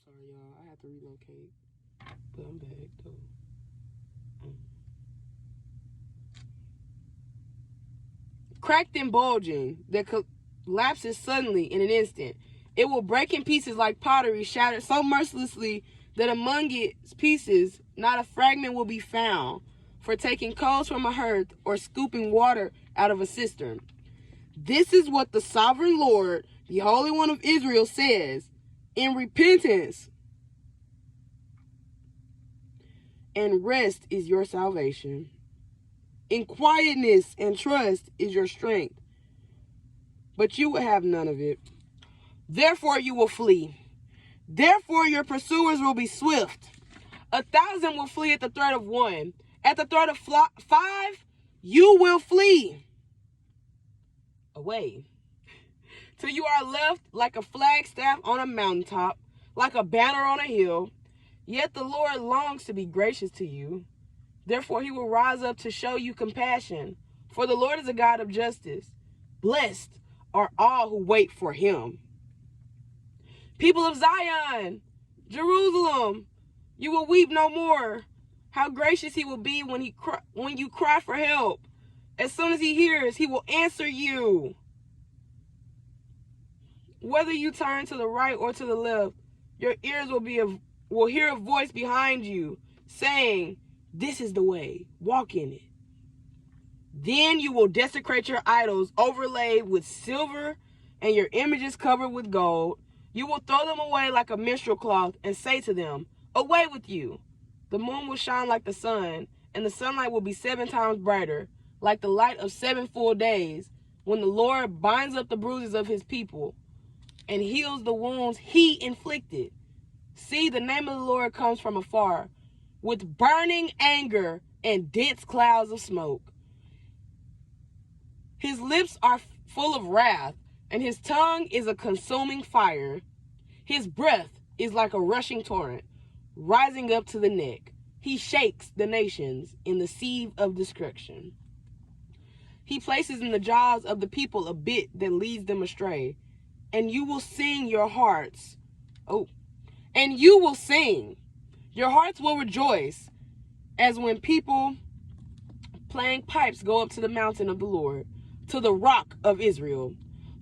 sorry, y'all. I had to relocate. But I'm back, though. Cracked and bulging that collapses suddenly in an instant. It will break in pieces like pottery, shattered so mercilessly that among its pieces not a fragment will be found, for taking coals from a hearth or scooping water out of a cistern. This is what the sovereign Lord, the Holy One of Israel, says. In repentance and rest is your salvation. In quietness and trust is your strength. But you will have none of it. Therefore you will flee. Therefore your pursuers will be swift. 1,000 will flee at the threat of one. At the threat of 5, you will flee away. Till you are left like a flagstaff on a mountaintop, like a banner on a hill. Yet the Lord longs to be gracious to you. Therefore he will rise up to show you compassion. For the Lord is a God of justice. Blessed are all who wait for him. People of Zion, Jerusalem, you will weep no more. How gracious he will be when you cry for help. As soon as he hears, he will answer you. Whether you turn to the right or to the left, your ears will hear a voice behind you saying, "This is the way, walk in it." Then you will desecrate your idols overlaid with silver and your images covered with gold. You will throw them away like a minstrel cloth and say to them, "Away with you." The moon will shine like the sun, and the sunlight will be 7 times brighter, like the light of 7 full days, when the Lord binds up the bruises of his people and heals the wounds he inflicted. See, the name of the Lord comes from afar, with burning anger and dense clouds of smoke. His lips are full of wrath, and his tongue is a consuming fire. His breath is like a rushing torrent, rising up to the neck. He shakes the nations in the sieve of destruction. He places in the jaws of the people a bit that leads them astray. And you will sing your hearts. And you will sing. Your hearts will rejoice as when people playing pipes go up to the mountain of the Lord, to the rock of Israel.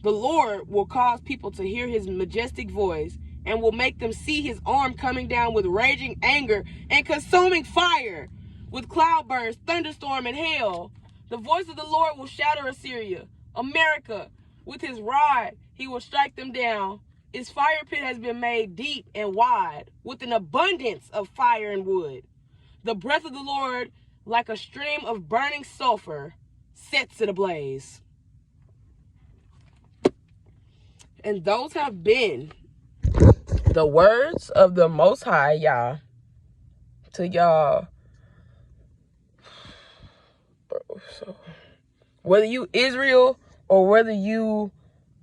The Lord will cause people to hear his majestic voice and will make them see his arm coming down with raging anger and consuming fire, with cloudburst, thunderstorm, and hail. The voice of the Lord will shatter Assyria, America. With his rod, he will strike them down. Its fire pit has been made deep and wide, with an abundance of fire and wood. The breath of the Lord, like a stream of burning sulfur, sets it ablaze. And those have been the words of the Most High, y'all. To y'all. Bro, so whether you Israel or whether you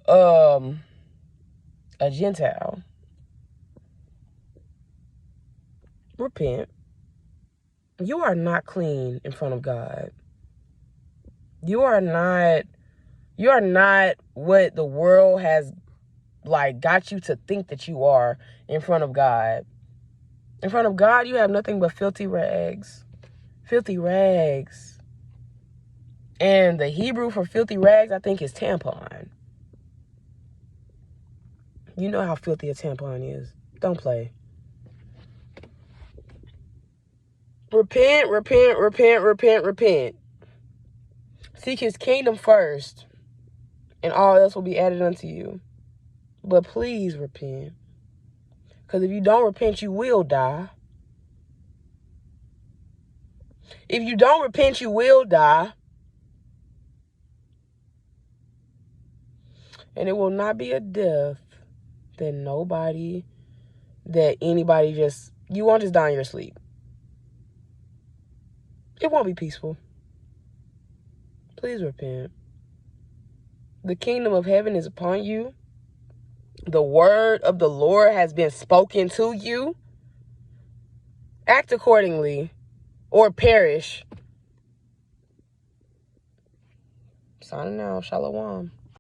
a Gentile, repent. You are not clean in front of God. You are not what the world has got you to think that you are in front of God. In front of God, you have nothing but filthy rags. Filthy rags. And the Hebrew for filthy rags, I think, is tampon. You know how filthy a tampon is. Don't play. Repent, repent, repent, repent, repent. Seek his kingdom first, and all else will be added unto you. But please repent. Because if you don't repent, you will die. If you don't repent, you will die. And it will not be a death that anybody you won't just die in your sleep. It won't be peaceful. Please repent. The kingdom of heaven is upon you. The word of the Lord has been spoken to you. Act accordingly or perish. Signing out. Shalom.